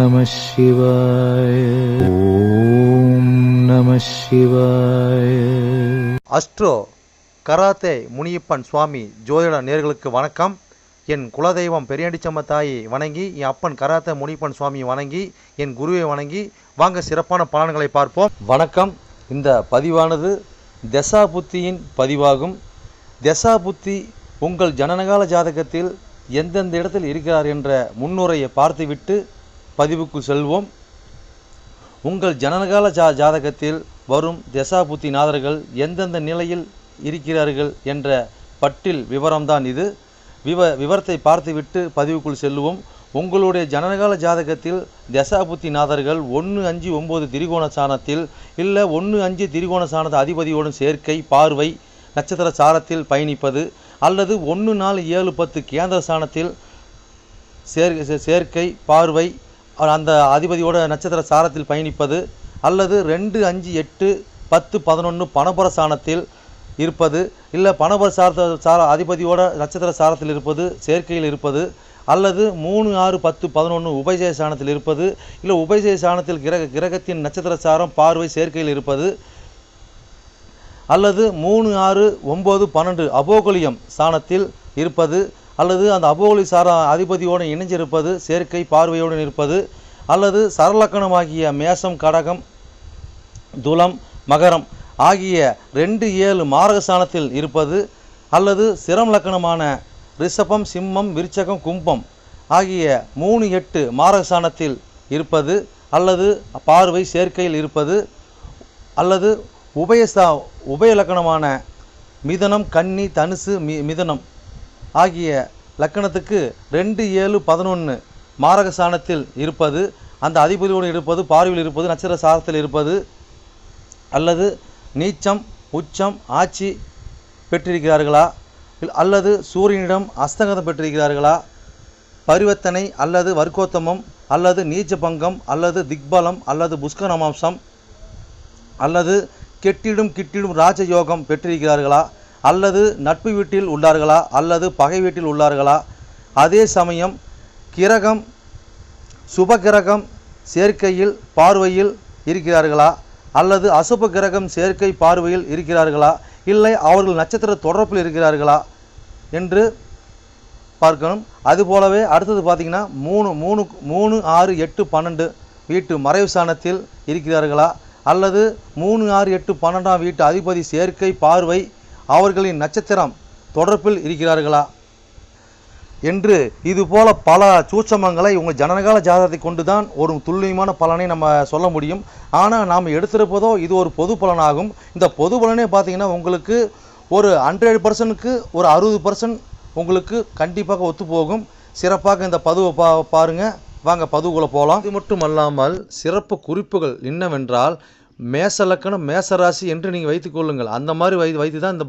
நம சிவாய. ஓம் நம சிவாய. அஸ்ட்ரோ கராத்தே முனியப்பன் சுவாமி ஜோதிட நேயர்களுக்கு வணக்கம். என் குலதெய்வம் பெரியாண்டிச்சம்ம தாயை வணங்கி, என் அப்பன் கராத்தே முனியப்பன் சுவாமியை வணங்கி, என் குருவை வணங்கி வாங்க சிறப்பான பலன்களை பார்ப்போம். வணக்கம். இந்த பதிவானது தசா புத்தியின் பதிவாகும். தசா புத்தி உங்கள் ஜனனகால ஜாதகத்தில் எந்தெந்த இடத்தில் இருக்கிறார் என்ற முன்னுரையை பார்த்துவிட்டு பதிவுக்குள் செல்வோம். உங்கள் ஜனனகால ஜாதகத்தில் வரும் தசா புத்தி நாதர்கள் எந்தெந்த நிலையில் இருக்கிறார்கள் என்ற பட்டியல் விவரம்தான் இது. விவரத்தை பார்த்துவிட்டு பதிவுக்குள் செல்லுவோம். உங்களுடைய ஜனனகால ஜாதகத்தில் தசாபுத்தி நாதர்கள் 1-5-9 திரிகோண சாணத்தில் இல்லை 1-5 திரிகோண சாணத்தை அதிபதியோடும் சேர்க்கை பார்வை நட்சத்திர சாரத்தில் பயணிப்பது, அல்லது 1-4-7-10 கேந்திர சாணத்தில் சேர்க்கை பார்வை அந்த அதிபதியோட நட்சத்திர சாரத்தில் பயணிப்பது, அல்லது 2-5-8-10-11 பணபர சாணத்தில் இருப்பது, இல்லை பணபர அதிபதியோட நட்சத்திர சாரத்தில் இருப்பது சேர்க்கையில் இருப்பது, அல்லது 3-6-10-11 உபயஜய சாணத்தில் இருப்பது, இல்லை உபயஜய சாணத்தில் கிரகத்தின் நட்சத்திர சாரம் பார்வை சேர்க்கையில் இருப்பது, அல்லது 3-6-9-12 அபோகலியம் சாணத்தில் இருப்பது, அல்லது அந்த அபோகலி சார அதிபதியோடு இணைஞ்சிருப்பது சேர்க்கை பார்வையோடு இருப்பது, அல்லது சரலக்கணமாகிய மேசம் கடகம் துலம் மகரம் ஆகிய 2-7 மாரகஸ்தானத்தில் இருப்பது, அல்லது சிரம் லக்கணமான ரிஷபம் சிம்மம் விருச்சகம் கும்பம் ஆகிய 3-8 மாரகஸ்தானத்தில் இருப்பது, அல்லது பார்வை சேர்க்கையில் இருப்பது, அல்லது உபய லக்கணமான மிதனம் கன்னி தனுசு மிதனம் ஆகிய லக்கணத்துக்கு 2-7-11 மாரகஸ்தானத்தில் இருப்பது, அந்த அதிபதியோடு இருப்பது பார்வையில் இருப்பது நட்சத்திர சாரத்தில் இருப்பது, அல்லது நீச்சம் உச்சம் ஆட்சி பெற்றிருக்கிறார்களா, அல்லது சூரியனிடம் அஸ்தங்கதம் பெற்றிருக்கிறார்களா, பரிவர்த்தனை அல்லது வர்க்கோத்தமம் அல்லது நீச்ச பங்கம் அல்லது திக்பலம் அல்லது புஷ்கரமாம்சம் அல்லது கெட்டிடும் ராஜயோகம் பெற்றிருக்கிறார்களா, அல்லது நட்பு வீட்டில் உள்ளார்களா அல்லது பகை வீட்டில் உள்ளார்களா, அதே சமயம் கிரகம் சுபகிரகம் சேர்க்கையில் பார்வையில் இருக்கிறார்களா, அல்லது அசுப கிரகம் சேர்க்கை பார்வையில் இருக்கிறார்களா, இல்லை அவர்கள் நட்சத்திர தொடர்பில் இருக்கிறார்களா என்று பார்க்கணும். அதுபோலவே அடுத்தது பார்த்திங்கன்னா 3-6-8-12 வீட்டு மறைவு சாணத்தில் இருக்கிறார்களா, அல்லது 3-6-8-12 வீட்டு அதிபதி சேர்க்கை பார்வை அவர்களின் நட்சத்திரம் தொடர்பில் இருக்கிறார்களா என்று இதுபோல பல சூட்சமங்களை உங்கள் ஜனனகால ஜாதகத்தை கொண்டு தான் ஒரு துல்லியமான பலனை நம்ம சொல்ல முடியும். ஆனால் நாம் எடுத்திருப்பதோ இது ஒரு பொது பலனாகும். இந்த பொது பலனே பார்த்திங்கன்னா உங்களுக்கு ஒரு 100%க்கு ஒரு 60% உங்களுக்கு கண்டிப்பாக ஒத்து போகும். சிறப்பாக இந்த பதிவை பாருங்கள். வாங்க பதிவுக்குள்ளே போகலாம். இது மட்டும் அல்லாமல் சிறப்பு குறிப்புகள் என்னவென்றால் மேச லக்கணம் மேசராசி என்று நீங்கள் வைத்துக்கொள்ளுங்கள். அந்த மாதிரி வைத்து தான் இந்த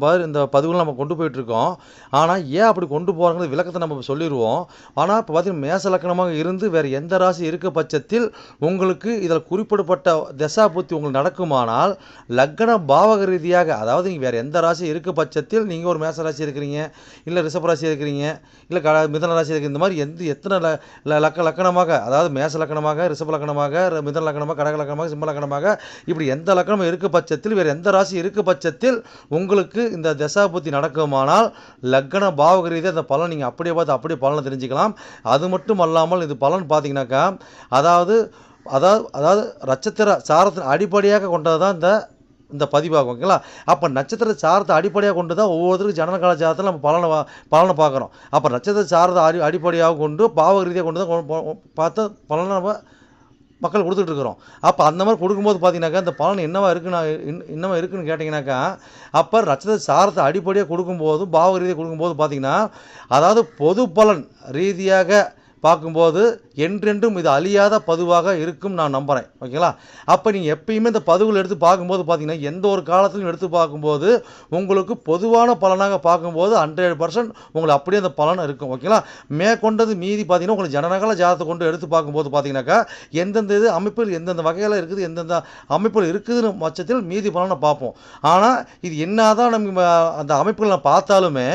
பதிவுகளை நம்ம கொண்டு போயிட்டுருக்கோம். ஆனால் ஏன் அப்படி கொண்டு போகிறாங்கிறது விளக்கத்தை நம்ம சொல்லிடுவோம். ஆனால் இப்போ பார்த்திங்கன்னா மேச லக்கணமாக இருந்து வேறு எந்த ராசி இருக்க பட்சத்தில் உங்களுக்கு இதில் குறிப்பிடப்பட்ட தசா புத்தி உங்களுக்கு நடக்குமானால் லக்கண பாவக ரீதியாக, அதாவது நீங்கள் வேறு எந்த ராசி இருக்க பட்சத்தில் நீங்கள் ஒரு மேச ராசி இருக்கிறீங்க, இல்லை ரிஷப ராசி இருக்கிறீங்க, இல்லை மிதன ராசி இருக்கிற இந்த மாதிரி எத்தனை லக்கணமாக, அதாவது மேச லக்கணமாக ரிஷப லக்கணமாக மிதன லக்கணமாக கடக லக்கணமாக சிம்ம லக்கணமாக இப்படி எந்த லக்கணம் இருக்க பட்சத்தில் வேறு எந்த ராசி இருக்க பட்சத்தில் உங்களுக்கு இந்த தசாபுத்தி நடக்குமானால் லக்கண பாவக ரீதியாக அந்த பலன் நீங்கள் அப்படியே பார்த்து அப்படியே பலனை தெரிஞ்சுக்கலாம். அது மட்டும் அல்லாமல் இது பலன் பார்த்தீங்கன்னாக்கா அதாவது நட்சத்திர சாரத்தின் அடிப்படையாக கொண்டது தான் இந்த பதிவாகும். ஓகேங்களா? அப்போ நட்சத்திர சாரத்தை அடிப்படையாக கொண்டு தான் ஒவ்வொருத்தருக்கும் ஜனனகால ஜாதகத்தில் நம்ம பலனை பார்க்குறோம். அப்போ நட்சத்திர சாரத்தை அடிப்படையாக கொண்டு பாவக ரீதியாக கொண்டு தான் பார்த்து பலனை நம்ம மக்கள் கொடுத்துட்ருக்குறோம். அப்போ அந்த மாதிரி கொடுக்கும்போது பார்த்தீங்கன்னாக்கா இந்த பலன் என்னவா இருக்குன்னு கேட்டிங்கனாக்கா, அப்போ நட்சத்திர சாரத்தை அடிப்படையாக கொடுக்கும்போது பாவக ரீதியாக கொடுக்கும்போது பார்த்தீங்கன்னா அதாவது பொது பலன் ரீதியாக பார்க்கும்போது என்றென்றும் இது அழியாத பதிவாக இருக்கும் நான் நம்புகிறேன். ஓகேங்களா? அப்போ நீங்கள் எப்பயுமே இந்த பதிவுகள் எடுத்து பார்க்கும்போது பார்த்தீங்கன்னா எந்த ஒரு காலத்திலும் எடுத்து பார்க்கும்போது உங்களுக்கு பொதுவான பலனாக பார்க்கும்போது 100% உங்களுக்கு அப்படியே அந்த பலன் இருக்கும். ஓகேங்களா? மேற்கொண்டது மீதி பார்த்தீங்கன்னா உங்களுக்கு ஜனனகால ஜாதகத்தை கொண்டு எடுத்து பார்க்கும்போது பார்த்தீங்கன்னாக்கா எந்தெந்த இது அமைப்பில் எந்தெந்த வகையில் இருக்குது எந்தெந்த அமைப்பில் இருக்குதுன்னு பட்சத்தில் மீதி பலனை பார்ப்போம். ஆனால் இது என்ன தான் நம்ம அந்த அமைப்புகளை பார்த்தாலுமே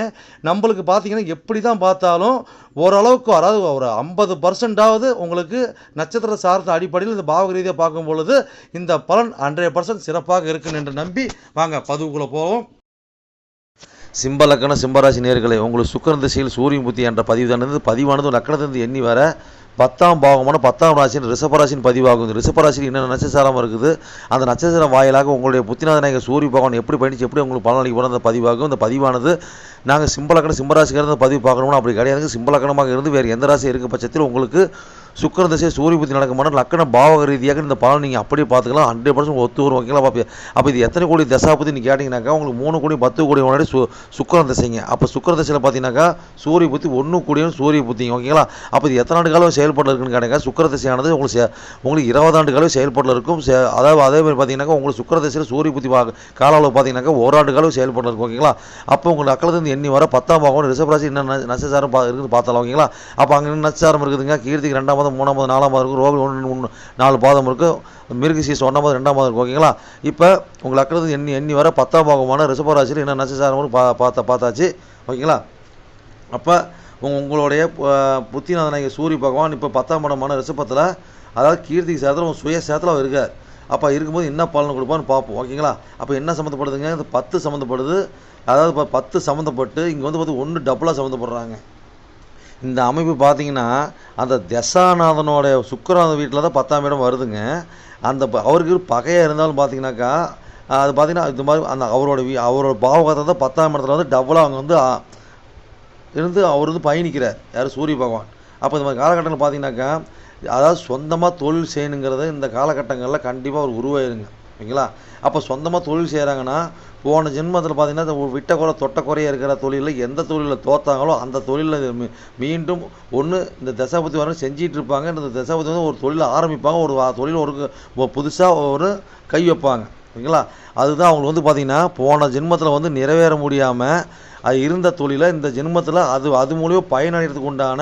நம்மளுக்கு பார்த்தீங்கன்னா எப்படி தான் பார்த்தாலும் ஓரளவுக்கு, அதாவது ஒரு 50% அதாவது உங்களுக்கு நட்சத்திர சார்ந்த அடிப்படையில் இந்த பாவக ரீதியாக பார்க்கும் பொழுது இந்த பலன் 100% சிறப்பாக இருக்குன்னு என்று நம்பி வாங்க பதிவுக்குள்ளே போவோம். சிம்ப லக்கண சிம்பராசி நேயர்களே, உங்களுக்கு சுக்கிரன் திசையில் சூரியன் புத்தி என்ற பதிவானது லக்கணத்திலிருந்து எண்ணி வர 10ஆம் பாவமான 10ஆம் ராசியின் ரிஷபராசியின் பதிவாகும். ரிஷபராசியில் என்ன நட்சத்திரம் இருக்குது, அந்த நட்சத்திரம் வாயிலாக உங்களுடைய புத்திநாதனாக சூரிய பகவான் எப்படி பயணிச்சு எப்படி உங்களுக்கு பலனளிக்க போகிற அந்த பதிவாகும். இந்த பதிவானது நாங்கள் சிம்பலக்கணம் சிம்பராசிக்காரந்த பதிவு பார்க்கணும்னா அப்படி கிடையாது. சிம்பலக்கணமாக இருந்து வேறு எந்த ராசி இருக்க பட்சத்தில் உங்களுக்கு சுக்கிரன் திசை சூரிய புத்தி நடக்குமான லக்கண பாவக ரீதியாக இந்த பலன் நீங்கள் அப்படியே பார்த்துக்கலாம். 100% ஒத்து வரும். ஓகேங்களா பார்ப்பீங்க. அப்போ இது எத்தனை கோடி தசாபதி நீங்கள் கேட்டிங்கனாக்கா உங்களுக்கு 3 கோடி 10 கோடி முன்னாடி சுக்கிரன் திசைங்க. அப்போ சுக்கிரன் திசையில் பார்த்தீங்கன்னாக்கா சூரிய புத்தி 1 கோடியும் சூரிய புத்திங்க. ஓகேங்களா. அப்போ இது எத்தனை ஆண்டு காலம் செயல்பாட்டில் இருக்குன்னு கேட்டாங்க. சுக்கிர திசையானது உங்களுக்கு 20 ஆண்டு காலம் செயல்பாட்டில் இருக்கும். அதாவது அதே மாதிரி பார்த்தீங்கன்னாக்கா உங்களுக்கு சுக்கிர திசையில் சூரிய புத்தி கால அளவு பார்த்தீங்கன்னாக்கா 1 ஆண்டு காலம் செயல்பாட்டில் இருக்கும். ஓகேங்களா. அப்போ உங்களுக்கு அக்களத்திலிருந்து எண்ணி வர 10ஆம் பாவம் ரிஷபராசி என்ன நட்சத்திரம் இருக்குது பார்த்தாலும். ஓகேங்களா. அப்போ அங்கே நட்சத்திரம் இருக்குதுங்க. கீர்த்திக்கு 2ஆம் பாதம் 3ஆம் பாதம் 4ஆம் பாதம் இருக்கும். ரோகி 1 4 பாதம் இருக்கும். மிருகசீஸ் 1ஆம் பாதம் 2ஆம் பாதம் இருக்கும். ஓகேங்களா. இப்போ உங்கள் அக்களத்துக்கு எண்ணி வர 10ஆம் பாவமான ரிஷபராசியில் என்ன நட்சத்திரம் பார்த்தாச்சு. ஓகேங்களா. அப்போ உங்களுடைய புத்திநாதனாகிய சூரிய பகவான் இப்போ 10ஆம் இடமான ரிஷபத்தில், அதாவது கீர்த்திக்கு சேரத்தில் சுய சேரத்தில் அவர் இருக்கார். அப்போ இருக்கும்போது என்ன பலன் கொடுப்பான்னு பார்ப்போம். ஓகேங்களா. அப்போ என்ன சம்மந்தப்படுதுங்க, இந்த 10 சம்மந்தப்படுது. அதாவது இப்போ 10 சம்மந்தப்பட்டு இங்கே வந்து 1 டபுளாக சம்மந்தப்படுறாங்க. இந்த அமைப்பு பார்த்தீங்கன்னா அந்த தசாநாதனோட சுக்கிரநாத வீட்டில் தான் 10ஆம் இடம் வருதுங்க. அந்த அவருக்கு பகையாக இருந்தாலும் பார்த்தீங்கன்னாக்கா அது பார்த்தீங்கன்னா இது மாதிரி அந்த அவரோட பாவகத்தை தான் 10ஆம் இடத்துல வந்து டபுளாக அவங்க வந்து இருந்து அவர் வந்து பயணிக்கிறார். யார், சூரிய பகவான். அப்போ இந்த மாதிரி காலகட்டங்கள் பார்த்தீங்கன்னாக்கா அதாவது சொந்தமாக தொழில் செய்யணுங்கிறது இந்த காலகட்டங்களில் கண்டிப்பாக அவர் உருவாயிருங்க. ஓகேங்களா. அப்போ சொந்தமாக தொழில் செய்கிறாங்கன்னா போன ஜென்மத்தில் பார்த்தீங்கன்னா விட்ட குறை தொட்ட குறையாக இருக்கிற தொழிலில் எந்த தொழிலில் தோத்தாங்களோ அந்த தொழிலில் மீண்டும் ஒன்று இந்த தசாபதி வர செஞ்சிகிட்டு இருப்பாங்க. இந்த தசாபதி வந்து ஒரு தொழிலை ஆரம்பிப்பாங்க. ஒரு தொழில் ஒரு புதுசாக ஒரு கை வைப்பாங்க. ஓகேங்களா. அதுதான் அவங்களுக்கு வந்து பார்த்திங்கன்னா போன ஜென்மத்தில் வந்து நிறைவேற முடியாமல் அது இருந்த தொழிலை இந்த ஜென்மத்தில் அது மூலியம் பயனடைகிறதுக்கு உண்டான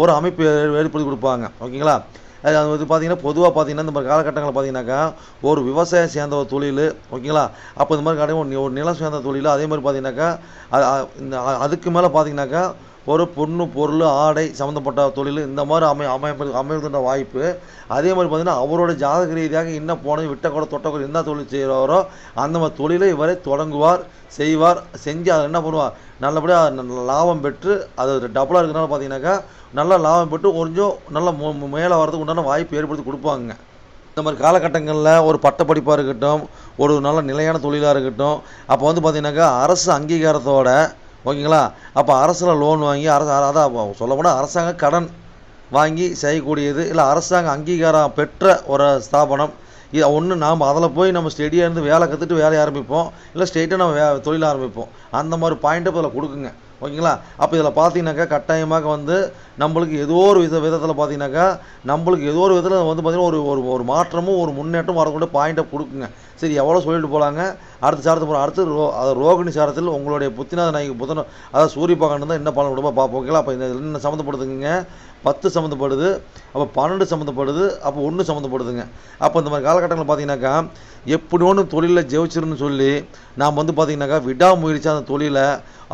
ஒரு அமைப்பு ஏற்படுத்தி கொடுப்பாங்க. ஓகேங்களா. அது வந்து பார்த்திங்கன்னா பொதுவாக பார்த்திங்கன்னா இந்த மாதிரி காலகட்டங்களில் பார்த்திங்கனாக்கா ஒரு விவசாயம் சேர்ந்த ஒரு தொழில். ஓகேங்களா. அப்போ இந்த மாதிரி ஒரு நிலம் சேர்ந்த தொழில். அதே மாதிரி பார்த்திங்கனாக்கா அதுக்கு மேலே பார்த்திங்கனாக்கா ஒரு பொண்ணு பொருள் ஆடை சம்மந்தப்பட்ட தொழில் இந்த மாதிரி அமைக்கின்ற வாய்ப்பு. அதே மாதிரி பார்த்திங்கன்னா அவரோட ஜாதக ரீதியாக இன்னும் போனது விட்ட கூட தொட்ட கூட என்ன தொழில் செய்கிறாரோ அந்த மாதிரி தொழிலை இவரை தொடங்குவார், செய்வார். செஞ்சு அதை என்ன பண்ணுவார், நல்லபடியாக லாபம் பெற்று அது டபுளாக இருக்கிறனால பார்த்தீங்கன்னாக்கா நல்லா லாபம் பெற்று கொஞ்சம் நல்லா மேலே வரதுக்கு உண்டான வாய்ப்பு ஏற்படுத்தி கொடுப்பாங்க. இந்த மாதிரி காலகட்டங்களில் ஒரு பட்டப்படிப்பாக இருக்கட்டும், ஒரு நல்ல நிலையான தொழிலாக இருக்கட்டும், அப்போ வந்து பார்த்திங்கனாக்கா அரசு அங்கீகாரத்தோட, ஓகேங்களா. அப்போ அரசில் லோன் வாங்கி அதான் சொல்லப்போனால் அரசாங்க கடன் வாங்கி செய்யக்கூடியது, இல்லை அரசாங்க அங்கீகாரம் பெற்ற ஒரு ஸ்தாபனம். இது ஒன்று நாம் அதில் போய் நம்ம ஸ்டெடியாக இருந்து வேலை கற்றுட்டு வேலையை ஆரம்பிப்போம், இல்லை ஸ்ட்ரெயிட்டாக நம்ம தொழில் ஆரம்பிப்போம். அந்த மாதிரி பாயிண்ட்டை இதில் கொடுக்குங்க. ஓகேங்களா. அப்போ இதில் பார்த்தீங்கன்னாக்கா கட்டாயமாக வந்து நம்மளுக்கு ஏதோ ஒரு விதத்தில் பார்த்தீங்கன்னாக்கா நம்மளுக்கு ஏதோ ஒரு விதத்தில் வந்து பார்த்திங்கன்னா ஒரு மாற்றமும் ஒரு முன்னேற்றமும் வரக்கூடிய பாயிண்ட்டை கொடுக்குங்க. சரி, எவ்வளோ சொல்லிட்டு போகலாங்க. அடுத்த சாரத்தை போகிறோம். அடுத்து ரோகிணி சாரத்தில் உங்களுடைய புத்திநாதனாகி புதன், அதாவது சூரிய பகவான் தான் என்ன பலன் கொடுப்பா பார்ப்போம். ஓகேங்களா. அப்போ இந்த என்ன சம்மந்தப்படுதுங்க, 10 சம்மந்தப்படுது, அப்போ 12 சம்மந்தப்படுது, அப்போ 1 சம்மந்தப்படுதுங்க. அப்போ இந்த மாதிரி காலகட்டங்களில் பார்த்தீங்கன்னாக்கா எப்படி ஒன்று தொழிலில் ஜெயிச்சிருன்னு சொல்லி நாம் வந்து பார்த்திங்கனாக்கா விடாமுயற்சி அந்த தொழிலை,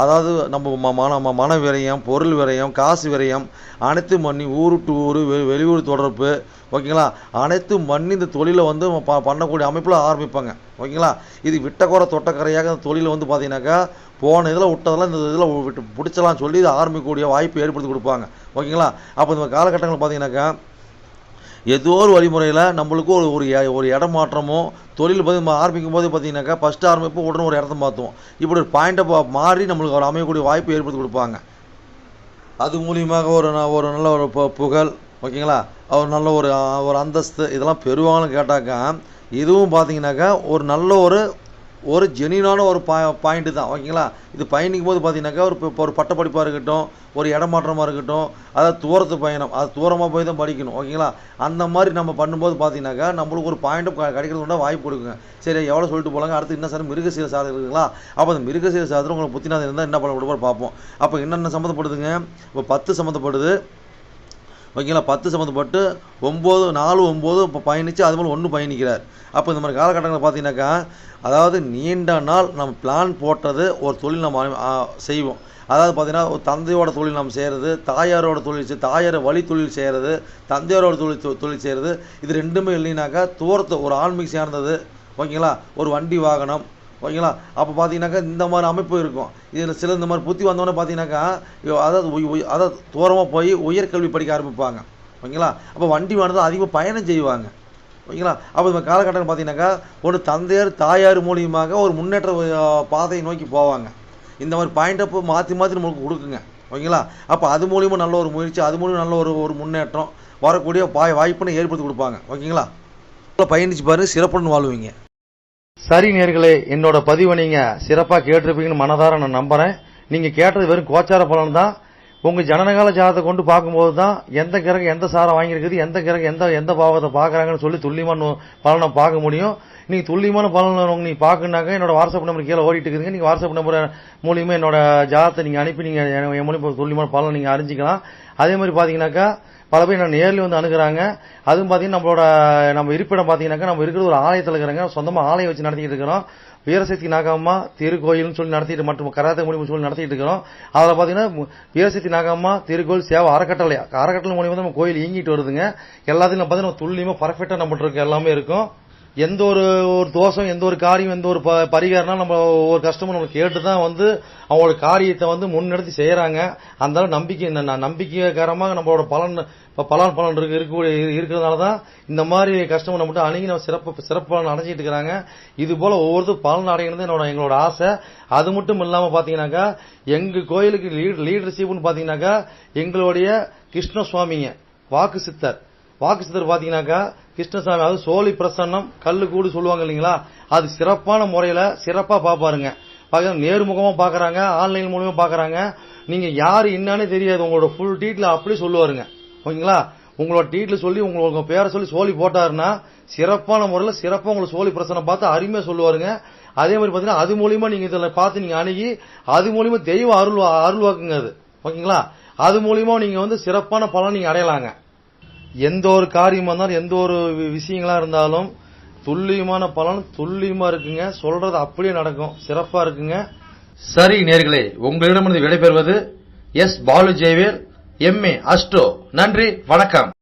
அதாவது நம்ம மன விரயம், பொருள் விரயம், காசு விரயம் அனைத்து மண்ணி ஊரு டு ஊர் வெளியூர் தொடர்பு, ஓகேங்களா, அனைத்து மண்ணி இந்த தொழிலை வந்து பண்ணக்கூடிய அமைப்பில் ஆரம்பிப்பாங்க. ஓகேங்களா. இது விட்டக்குறை தொட்டக்கரையாக அந்த தொழிலை வந்து பார்த்தீங்கன்னாக்கா போன இதில் விட்டதெல்லாம் இந்த இதில் விட்டு பிடிச்சலாம் சொல்லி இதை ஆரம்பிக்கக்கூடிய வாய்ப்பு ஏற்படுத்தி கொடுப்பாங்க. ஓகேங்களா. அப்போ இந்த காலகட்டங்கள் பார்த்தீங்கன்னாக்கா ஏதோ ஒரு வழிமுறையில் நம்மளுக்கு ஒரு இடம் மாற்றமோ தொழில் ஆரம்பிக்கும் போது பார்த்தீங்கன்னாக்கா ஃபஸ்ட்டு ஆரம்பிப்போ உடனே ஒரு இடத்த மாற்றுவோம். இப்படி ஒரு பாயிண்ட்டை மாறி நம்மளுக்கு ஒரு அமையக்கூடிய வாய்ப்பு ஏற்படுத்தி கொடுப்பாங்க. அது மூலியமாக ஒரு நல்ல ஒரு புகழ், ஓகேங்களா, ஒரு நல்ல ஒரு அந்தஸ்து இதெல்லாம் பெறுவாங்கன்னு கேட்டாக்கா இதுவும் பார்த்தீங்கன்னாக்கா ஒரு நல்ல ஒரு ஜெனியூனான ஒரு பாயிண்ட்டு தான். ஓகேங்களா. இது பயணிக்கும் போது பார்த்தீங்கன்னாக்கா ஒரு பட்டப்படிப்பாக இருக்கட்டும், ஒரு இடமாற்றமாக இருக்கட்டும், அதாவது தூரத்து பயணம், அது தூரமாக போய் தான் படிக்கணும். ஓகேங்களா. அந்த மாதிரி நம்ம பண்ணும்போது பார்த்தீங்கன்னாக்கா நம்மளுக்கு ஒரு பாயிண்ட்டு கிடைக்கிறதுக்கு வாய்ப்பு கொடுக்குங்க. சரி, எவ்வளோ சொல்லிட்டு போகலாங்க. அடுத்து என்ன சார் மிருகசீர சாதம் இருக்குங்களா. அப்போ அந்த மிருகசீர சாதத்தில் உங்களுக்கு புத்திநாதம் இருந்தால் என்ன பண்ண கொடுப்பாரு பார்ப்போம். அப்போ என்னென்ன சம்மந்தப்படுதுங்க. இப்போ 10 சம்மந்தப்படுது, ஓகேங்களா. 10 சம்மந்தப்பட்டு 9 4 9 இப்போ பயணித்து அது போல் 1 பயணிக்கிறார். அப்போ இந்த மாதிரி காலகட்டங்களில் பார்த்தீங்கன்னாக்கா, அதாவது நீண்ட நாள் நம்ம பிளான் போட்டது ஒரு தொழில் நம்ம செய்வோம். அதாவது பார்த்தீங்கன்னா ஒரு தந்தையோட தொழில் நம்ம செய்கிறது, தாயாரோட தொழில் தாயாரை வழி தொழில் செய்கிறது, தந்தையாரோட தொழில் செய்கிறது, இது ரெண்டுமே இல்லைனாக்கா தூரத்து ஒரு ஆன்மீக சேர்ந்தது ஓகேங்களா, ஒரு வண்டி வாகனம் ஓகேங்களா. அப்போ பார்த்தீங்கன்னாக்கா இந்த மாதிரி அமைப்பு இருக்கும். இதில் சில இந்த மாதிரி புத்தி வந்தோடனே பார்த்தீங்கன்னாக்கா அதாவது தூரமாக போய் உயர்கல்வி படிக்க ஆரம்பிப்பாங்க ஓகேங்களா. அப்போ வண்டி வாகனத்தை அதிகமாக பயணம் செய்வாங்க ஓகேங்களா. அப்போ இந்த காலகட்டம் பார்த்தீங்கன்னாக்கா ஒரு தந்தையார் தாயார் மூலியமாக ஒரு முன்னேற்ற பாதையை நோக்கி போவாங்க. இந்த மாதிரி பாயிண்டப்பு மாற்றி நம்மளுக்கு கொடுக்குங்க ஓகேங்களா. அப்போ அது மூலியமாக நல்ல ஒரு முயற்சி, அது மூலியமாக நல்ல ஒரு முன்னேற்றம் வரக்கூடிய வாய்ப்புன்னு ஏற்படுத்தி கொடுப்பாங்க ஓகேங்களா. பயணிச்சு பாருங்க, சிறப்புன்னு வாழ்வீங்க. சரி நேயர்களே, என்னோட பதிவை நீங்க சிறப்பாக கேட்டிருப்பீங்கன்னு மனதார நான் நம்புறேன். நீங்க கேட்டது வெறும் கோச்சார பலன் தான். உங்க ஜனனகால ஜாதகத்தை கொண்டு பார்க்கும்போது தான் எந்த கிரகம் எந்த சாரம் வாங்கியிருக்குது, எந்த கிரகம் எந்த பாவத்தை பார்க்குறாங்கன்னு சொல்லி துல்லியமான பலனை பார்க்க முடியும். நீங்க துல்லியமான பலன் நீங்க பார்க்கணுனாக்க என்னோட வாட்ஸ்அப் நம்பர் கீழே ஓடிட்டு இருக்குதுங்க. நீங்க வாட்ஸ்அப் நம்பர் மூலியமா என்னோட ஜாதகத்தை நீங்க அனுப்பி நீங்க என் மூலியமா துல்லியமான பலனை நீங்க அறிஞ்சிக்கலாம். அதே மாதிரி பாத்தீங்கன்னாக்கா பல பேர் நான் நேரில் வந்து அணுகுறாங்க. அதுவும் பாத்தீங்கன்னா நம்ம இருப்பிடம் பாத்தீங்கன்னாக்கா நம்ம இருக்கிற ஒரு ஆலயத்தில் இருக்கிறாங்க. சொந்தமா ஆலயம் வச்சு நடத்திட்டு இருக்கிறோம். வீரசக்தி நாகம்மா திருக்கோயில்னு சொல்லி நடத்திட்டு மற்றும் கராத்தே மூலியமா சொல்லி நடத்திட்டு இருக்கிறோம். அதில் பாத்தீங்கன்னா வீரசக்தி நாகம்மா திருக்கோயில் சேவை அறக்கட்டளை மூலியமா நம்ம கோயில் இயங்கிட்டு வருதுங்க. எல்லாத்தையும் பாத்தீங்கன்னா துல்லியமா பர்ஃபெக்டா நம்மகிட்ட இருக்க எல்லாமே இருக்கும். எந்த ஒரு தோஷம், எந்த ஒரு காரியம், எந்த ஒரு பரிகாரம்னா நம்ம ஒரு கஸ்டமர் நம்ம கேட்டுதான் வந்து அவங்களோட காரியத்தை வந்து முன்னெடுத்து செய்யறாங்க. அந்த நம்பிக்கைகரமாக நம்மளோட பலன் இருக்கிறதுனாலதான் இந்த மாதிரி கஸ்டமர் நம்மகிட்ட அணுகி நம்ம சிறப்பு பலன் அடைஞ்சிட்டு இருக்கிறாங்க. இது போல ஒவ்வொருத்தரும் பலன் அடைகிறது எங்களோட ஆசை. அது மட்டும் இல்லாம பாத்தீங்கன்னாக்கா எங்க கோயிலுக்கு லீடர்ஷிப்னு பாத்தீங்கன்னாக்கா எங்களுடைய கிருஷ்ணசுவாமிங்க வாக்கு சித்தர் பாத்தீங்கன்னாக்கா கிருஷ்ணசாமி, அதாவது சோழி பிரசன்னம் கல்லு கூடு சொல்லுவாங்க இல்லைங்களா, அது சிறப்பான முறையில சிறப்பா பாப்பாருங்க. நேர்முகமா பாக்குறாங்க, ஆன்லைன் மூலமா பாக்குறாங்க. நீங்க யாரு என்னன்னு தெரியாது, உங்களோட ஃபுல் டீட்ல அப்படி சொல்லுவாருங்க ஓகேங்களா. உங்களோட டீட்ல சொல்லி உங்க பேரை சொல்லி சோழி போட்டாருன்னா சிறப்பான முறையில சிறப்பா உங்களுக்கு சோழி பிரசனம் பார்த்து அருமையா சொல்லுவாருங்க. அதே மாதிரி பாத்தீங்கன்னா அது மூலியமா நீங்க இதுல பார்த்து நீங்க அணுகி அது மூலியமா தெய்வ அருள்வாக்குங்க அது ஓகேங்களா. அது மூலியமா நீங்க வந்து சிறப்பான பலன் நீங்க அடையலாங்க. எந்த ஒரு காரியமா இருந்தாலும் எந்த ஒரு விஷயங்களா இருந்தாலும் துல்லியமான பலன் துல்லியமா இருக்குங்க. சொல்றது அப்படியே நடக்கும், சிறப்பா இருக்குங்க. சரி நேயர்களே, உங்களிடமிருந்து விடைபெறுவது S. Balu Jayavel, MA astro. நன்றி, வணக்கம்.